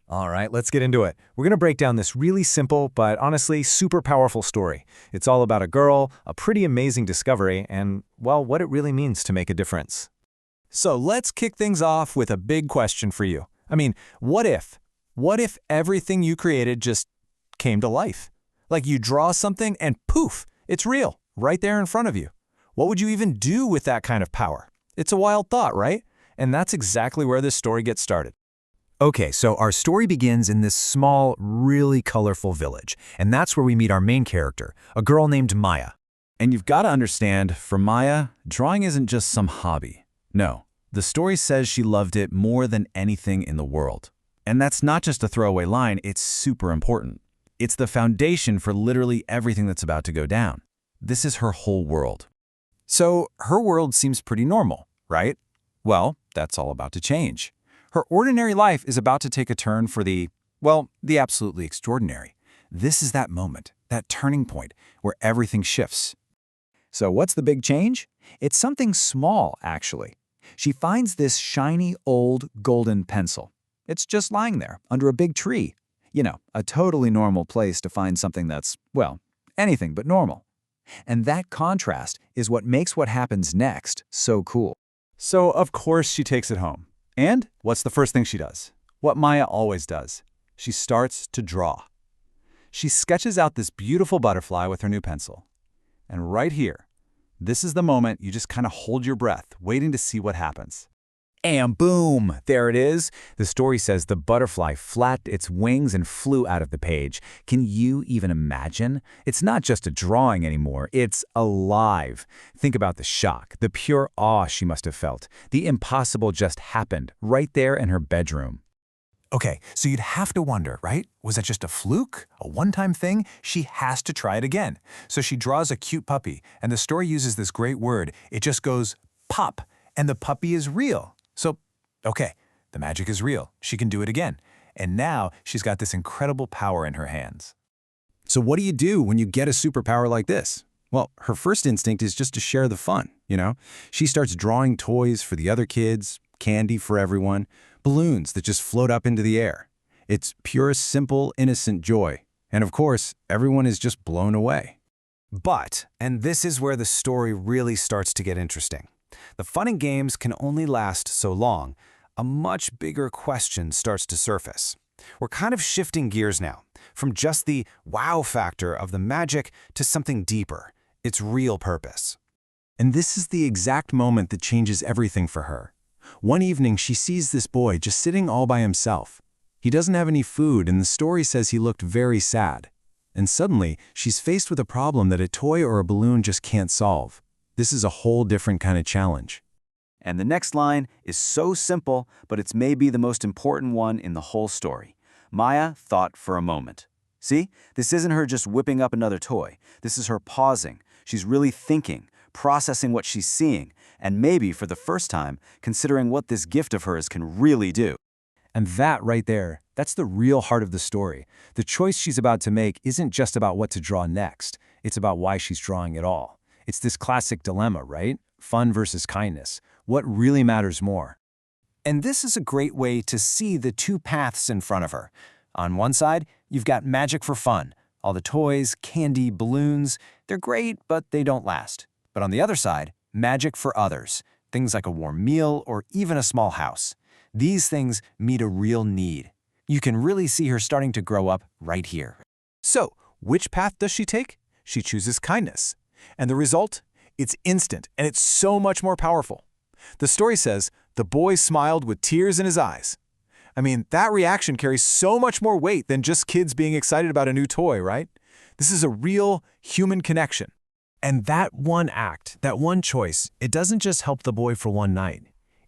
All right, let's get into it. We're going to break down this really simple, but honestly, super powerful story. It's all about a girl, a pretty amazing discovery, and, well, what it really means to make a difference. So let's kick things off with a big question for you. What if? What if everything you created just came to life? Like you draw something and poof, it's real, right there in front of you. What would you even do with that kind of power? It's a wild thought, right? And that's exactly where this story gets started. Okay, so our story begins in this small, really colorful village, and that's where we meet our main character, a girl named Maya. And you've got to understand, for Maya, drawing isn't just some hobby. No, the story says she loved it more than anything in the world. And that's not just a throwaway line, it's super important. It's the foundation for literally everything that's about to go down. This is her whole world. So her world seems pretty normal, right? Well, that's all about to change. Her ordinary life is about to take a turn for the absolutely extraordinary. This is that moment, that turning point, where everything shifts. So what's the big change? It's something small, actually. She finds this shiny, old, golden pencil. It's just lying there, under a big tree. A totally normal place to find something that's, anything but normal. And that contrast is what makes what happens next so cool. So, of course, she takes it home. And what's the first thing she does? What Maya always does. She starts to draw. She sketches out this beautiful butterfly with her new pencil. And right here, this is the moment you just kind of hold your breath, waiting to see what happens. And boom, there it is. The story says the butterfly flapped its wings and flew out of the page. Can you even imagine? It's not just a drawing anymore, it's alive. Think about the shock, the pure awe she must have felt. The impossible just happened right there in her bedroom. Okay, so you'd have to wonder, right? Was that just a fluke? A one-time thing? She has to try it again. So she draws a cute puppy, and the story uses this great word. It just goes, pop, and the puppy is real. So, okay, the magic is real. She can do it again. And now she's got this incredible power in her hands. So what do you do when you get a superpower like this? Well, her first instinct is just to share the fun, She starts drawing toys for the other kids, candy for everyone, balloons that just float up into the air. It's pure, simple, innocent joy. And of course, everyone is just blown away. But, and this is where the story really starts to get interesting. The fun and games can only last so long. A much bigger question starts to surface. We're kind of shifting gears now, from just the wow factor of the magic to something deeper, its real purpose. And this is the exact moment that changes everything for her. One evening, she sees this boy just sitting all by himself. He doesn't have any food, and the story says he looked very sad. And suddenly, she's faced with a problem that a toy or a balloon just can't solve. This is a whole different kind of challenge. And the next line is so simple, but it's maybe the most important one in the whole story. Maya thought for a moment. See, this isn't her just whipping up another toy. This is her pausing. She's really thinking, processing what she's seeing, and maybe for the first time, considering what this gift of hers can really do. And that right there, that's the real heart of the story. The choice she's about to make isn't just about what to draw next. It's about why she's drawing at all. It's this classic dilemma, right? Fun versus kindness. What really matters more? And this is a great way to see the two paths in front of her. On one side, you've got magic for fun. All the toys, candy, balloons, they're great, but they don't last. But on the other side, magic for others. Things like a warm meal or even a small house. These things meet a real need. You can really see her starting to grow up right here. So, which path does she take? She chooses kindness. And the result? It's instant, and it's so much more powerful. The story says, the boy smiled with tears in his eyes. That reaction carries so much more weight than just kids being excited about a new toy, right? This is a real human connection. And that one act, that one choice, it doesn't just help the boy for one night.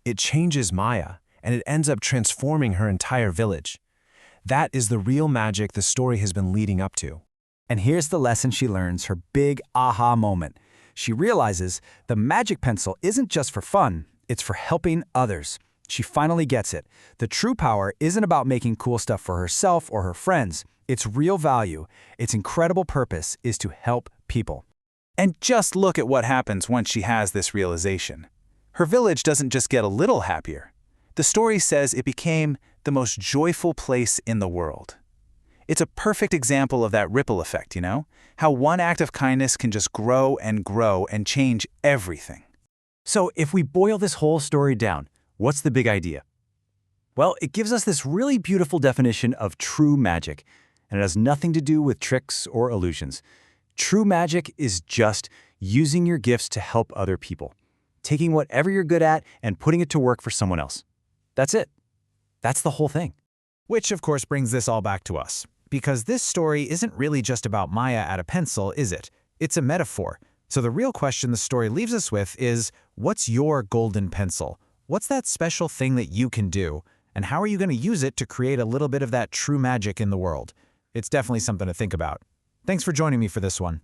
It changes Maya, and it ends up transforming her entire village. That is the real magic the story has been leading up to. And here's the lesson she learns, her big aha moment. She realizes the magic pencil isn't just for fun, it's for helping others. She finally gets it. The true power isn't about making cool stuff for herself or her friends. Its real value, its incredible purpose is to help people. And just look at what happens once she has this realization. Her village doesn't just get a little happier. The story says it became the most joyful place in the world. It's a perfect example of that ripple effect, you know? How one act of kindness can just grow and change everything. So if we boil this whole story down, what's the big idea? Well, it gives us this really beautiful definition of true magic, and it has nothing to do with tricks or illusions. True magic is just using your gifts to help other people, taking whatever you're good at and putting it to work for someone else. That's it. That's the whole thing. Which, of course, brings this all back to us. Because this story isn't really just about Maya at a pencil, is it? It's a metaphor. So the real question the story leaves us with is, what's your golden pencil? What's that special thing that you can do? And how are you going to use it to create a little bit of that true magic in the world? It's definitely something to think about. Thanks for joining me for this one.